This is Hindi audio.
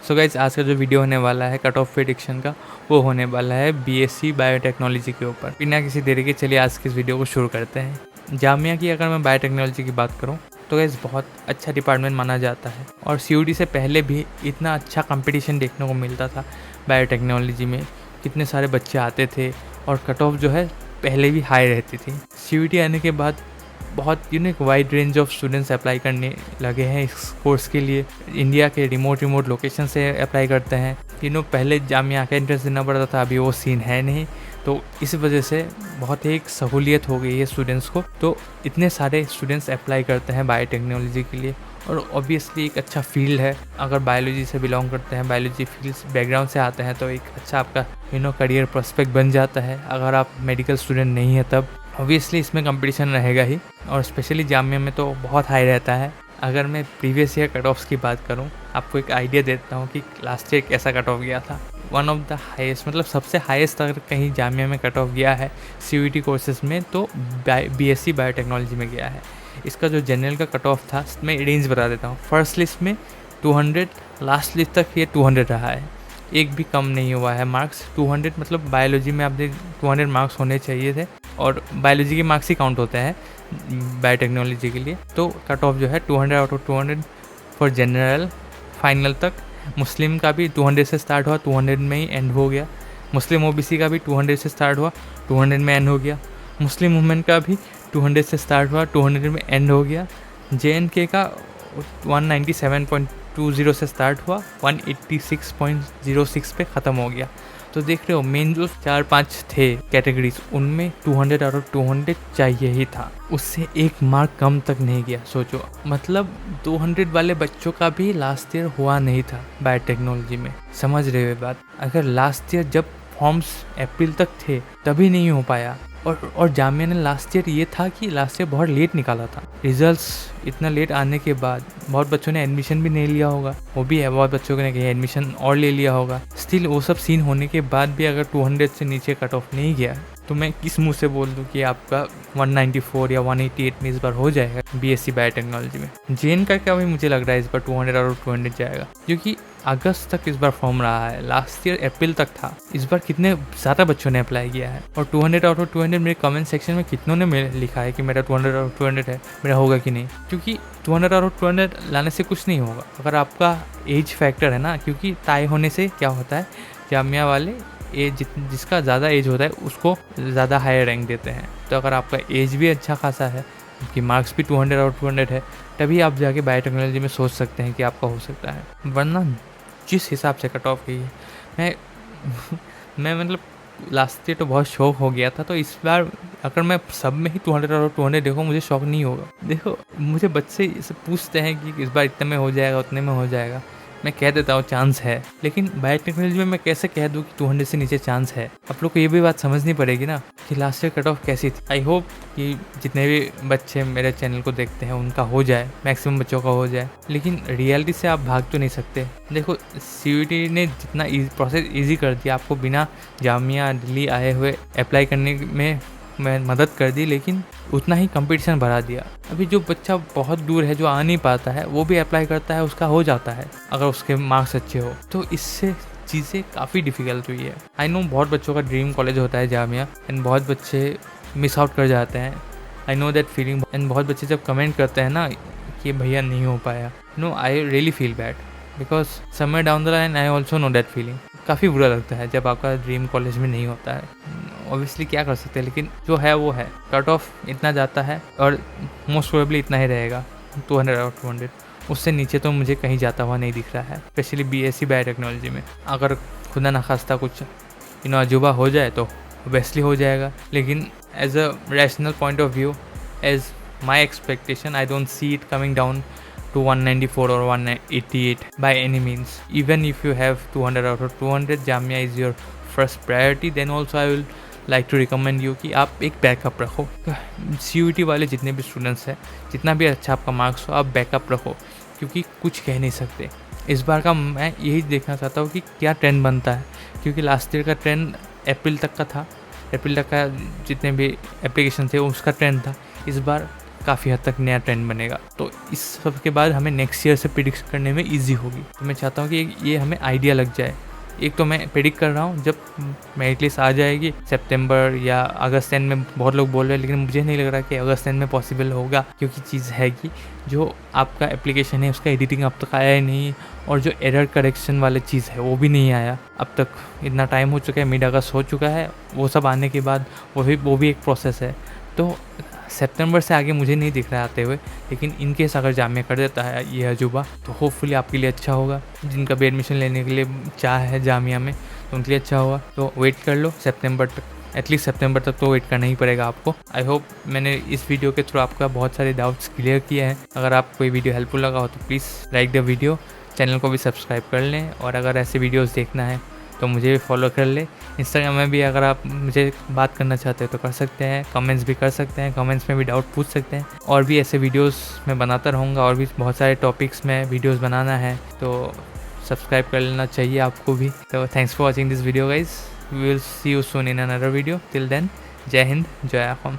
सो गाइज आज का जो वीडियो होने वाला है कट ऑफ प्रेडिक्शन का, वो होने वाला है बीएससी बायोटेक्नोलॉजी के ऊपर। बिना किसी देरी के चलिए आज की इस वीडियो को शुरू करते हैं। जामिया की अगर मैं बायोटेक्नोलॉजी की बात करूँ तो गाइज बहुत अच्छा डिपार्टमेंट माना जाता है और सीयूटी से पहले भी इतना अच्छा कंपटीशन देखने को मिलता था बायोटेक्नोलॉजी में। कितने सारे बच्चे आते थे और कट ऑफ जो है पहले भी हाई रहती थी। सीयूटी आने के बाद बहुत एक wide range of students apply करने लगे हैं इस कोर्स के लिए। इंडिया के रिमोट लोकेशन से अप्लाई करते हैं। पहले जामिया का एंट्रेंस देना पड़ता था, अभी वो सीन है नहीं, तो इस वजह से बहुत ही एक सहूलियत हो गई है स्टूडेंट्स को। तो इतने सारे स्टूडेंट्स अप्लाई करते हैं बायोटेक्नोलॉजी के लिए और ऑब्वियसली एक अच्छा फील्ड है। अगर बायोलॉजी से बिलोंग करते हैं, बायोलॉजी फील्ड बैकग्राउंड से आते हैं तो एक अच्छा आपका करियर प्रोस्पेक्ट बन जाता है। अगर आप मेडिकल स्टूडेंट नहीं है तब ऑब्वियसली इसमें कंपटीशन रहेगा ही और स्पेशली जामिया में तो बहुत हाई रहता है। अगर मैं प्रीवियस ईयर कट ऑफ्स की बात करूं, आपको एक आइडिया देता हूं कि लास्ट ईयर कैसा कट ऑफ गया था। वन ऑफ द हाईएस्ट, मतलब सबसे हाईएस्ट अगर कहीं जामिया में कट ऑफ गया है सीयूटी कोर्सेज में तो बीएससी बायोटेक्नोलॉजी में गया है। इसका जो जनरल का कट ऑफ था मैं रेंज बता देता हूँ। फर्स्ट लिस्ट में 200, लास्ट लिस्ट तक ये 200 रहा है, एक भी कम नहीं हुआ है। मार्क्स 200, मतलब बायोलॉजी में आपने 200 मार्क्स होने चाहिए थे और बायोलॉजी के मार्क्स ही काउंट होते हैं बायोटेक्नोलॉजी के लिए। तो कट ऑफ जो है 200 out of 200 for general final तक। मुस्लिम का भी 200 से स्टार्ट हुआ, 200 में ही एंड हो गया। मुस्लिम ओबीसी का भी 200 से स्टार्ट हुआ, 200 में एंड हो गया। मुस्लिम वुमेन का भी 200 से स्टार्ट हुआ, 200 में एंड हो गया। जेएनके का 197.20 से स्टार्ट हुआ, 186.06 पे ख़त्म हो गया। तो देख रहे हो, मेन जो 4-5 थे कैटेगरीज उनमें 200 आउट ऑफ 200 चाहिए ही था, उससे एक मार्क कम तक नहीं गया। सोचो, मतलब 200 वाले बच्चों का भी लास्ट ईयर हुआ नहीं था बायोटेक्नोलॉजी में। समझ रहे हो बात? अगर लास्ट ईयर जब फॉर्म्स अप्रैल तक थे तभी नहीं हो पाया। और जामिया ने लास्ट ईयर ये था कि लास्ट ईयर बहुत लेट निकाला था रिजल्ट्स। इतना लेट आने के बाद बहुत बच्चों ने एडमिशन भी नहीं लिया होगा, वो भी है, बहुत बच्चों ने कहीं एडमिशन और ले लिया होगा। स्टिल वो सब सीन होने के बाद भी अगर 200 से नीचे कट ऑफ नहीं गया तो मैं किस मुंह से बोल दूं कि आपका 194 या 188 में इस बार हो जाएगा बीएससी बायोटेक्नोलॉजी में। जेएन का क्या, भी मुझे लग रहा है इस बार 200 आउट ऑफ 200 जाएगा, क्योंकि अगस्त तक इस बार फॉर्म रहा है। लास्ट ईयर अप्रैल तक था। इस बार कितने ज़्यादा बच्चों ने अप्लाई किया है। और 200 आउट ऑफ 200 मेरे कमेंट सेक्शन में कितनों ने लिखा है कि मेरा 200 आउट ऑफ 200 है, मेरा होगा कि नहीं। क्योंकि 200 आउट ऑफ 200 लाने से कुछ नहीं होगा अगर आपका एज फैक्टर है ना, क्योंकि टाई होने से क्या होता है, जामिया वाले एज जिसका ज़्यादा एज होता है उसको ज़्यादा हायर रैंक देते हैं। तो अगर आपका एज भी अच्छा खासा है, कि मार्क्स भी 200 आउट 200 है, तभी आप जाके बायोटेक्नोलॉजी में सोच सकते हैं कि आपका हो सकता है। वरना जिस हिसाब से कट ऑफ गई है, मैं मतलब लास्ट ईयर तो बहुत शौक हो गया था, तो इस बार अगर मैं सब में ही 200 आउट 200 देखो, मुझे शौक नहीं होगा। देखो, मुझे बच्चे इसे पूछते हैं कि इस बार इतने में हो जाएगा, उतने में हो जाएगा, मैं कह देता हूँ चांस है। लेकिन बायोटेक्नोलॉजी में मैं कैसे कह दूँ कि 200 से नीचे चांस है? आप लोग को ये भी बात समझनी पड़ेगी ना कि लास्ट ईयर कट ऑफ कैसी थी। आई होप कि जितने भी बच्चे मेरे चैनल को देखते हैं उनका हो जाए, मैक्सिमम बच्चों का हो जाए। लेकिन रियलिटी से आप भाग तो नहीं सकते। देखो, सीयूटी ने जितना प्रोसेस ईजी कर दिया, आपको बिना जामिया दिल्ली आए हुए अप्लाई करने में मैं मदद कर दी, लेकिन उतना ही कंपटीशन बढ़ा दिया। अभी जो बच्चा बहुत दूर है, जो आ नहीं पाता है, वो भी अप्लाई करता है, उसका हो जाता है अगर उसके मार्क्स अच्छे हो। तो इससे चीज़ें काफ़ी डिफ़िकल्ट हुई है। आई नो बहुत बच्चों का ड्रीम कॉलेज होता है जामिया, एंड बहुत बच्चे मिस आउट कर जाते हैं। I know that feeling. And बहुत बच्चे जब कमेंट करते हैं ना कि भैया नहीं हो पाया, no, I really feel bad, because somewhere down the line I also know that feeling. काफ़ी बुरा लगता है जब आपका ड्रीम कॉलेज में नहीं होता है। ऑब्वियसली क्या कर सकते हैं, लेकिन जो है वो है। कट ऑफ इतना जाता है और मोस्ट प्रोबेबली इतना ही रहेगा, 200 आउट 200। उससे नीचे तो मुझे कहीं जाता हुआ नहीं दिख रहा है, स्पेशली बीएससी बायोटेक्नोलॉजी में। अगर खुदा न खास्ता कुछ अजूबा हो जाए तो ऑब्वियसली हो जाएगा, लेकिन as a rational point of view, as my expectation, I don't see it coming down to 194 or 188 by any means. Even if you have 200 out of 200, Jamia is your first priority, then also I will like to recommend you कि आप एक बैकअप रखो। सीयूटी वाले जितने भी स्टूडेंट्स हैं, जितना भी अच्छा आपका मार्क्स हो, आप बैकअप रखो, क्योंकि कुछ कह नहीं सकते। इस बार का मैं यही देखना चाहता हूँ कि क्या ट्रेंड बनता है, क्योंकि लास्ट ईयर का ट्रेंड अप्रैल तक का था। अप्रैल तक का जितने भी एप्लीकेशन थे उसका ट्रेंड था। इस बार काफ़ी हद तक नया ट्रेंड बनेगा। तो इस सब के बाद हमें नेक्स्ट ईयर से प्रिडिक्ट करने में ईजी होगी। तो मैं चाहता हूँ कि ये हमें आइडिया लग जाए। एक तो मैं प्रेडिक्ट कर रहा हूँ जब मेरिट लिस्ट आ जाएगी सितंबर या अगस्त एंड में, बहुत लोग बोल रहे हैं, लेकिन मुझे नहीं लग रहा कि अगस्त एंड में पॉसिबल होगा, क्योंकि चीज़ है कि जो आपका एप्लीकेशन है उसका एडिटिंग अब तक आया ही नहीं, और जो एरर करेक्शन वाली चीज़ है वो भी नहीं आया अब तक। इतना टाइम हो चुका है, मिड अगस्त हो चुका है, वो सब आने के बाद वो भी एक प्रोसेस है। तो सितंबर से आगे मुझे नहीं दिख रहा है आते हुए, लेकिन इनकेस अगर जामिया कर देता है ये अजूबा तो होपफुली आपके लिए अच्छा होगा। जिनका भी एडमिशन लेने के लिए चाह है जामिया में तो उनके लिए अच्छा होगा। तो वेट कर लो सितंबर तक, एटलीस्ट सितंबर तक तो वेट करना ही पड़ेगा आपको। आई होप मैंने इस वीडियो के थ्रू आपका बहुत सारे डाउट्स क्लियर किए हैं। अगर आपको ये वीडियो हेल्पफुल लगा हो तो please like the video, channel को भी सब्सक्राइब कर लें, और अगर ऐसे वीडियोज़ देखना है तो मुझे भी फॉलो कर ले। इंस्टाग्राम में भी अगर आप मुझे बात करना चाहते हो तो कर सकते हैं, कमेंट्स भी कर सकते हैं, कमेंट्स में भी डाउट पूछ सकते हैं। और भी ऐसे वीडियोस मैं बनाता रहूँगा, और भी बहुत सारे टॉपिक्स में वीडियोस बनाना है, तो सब्सक्राइब कर लेना चाहिए आपको भी। तो thanks for watching this video guys, we will see you soon in another video. Till then, जय हिंद, जय असम।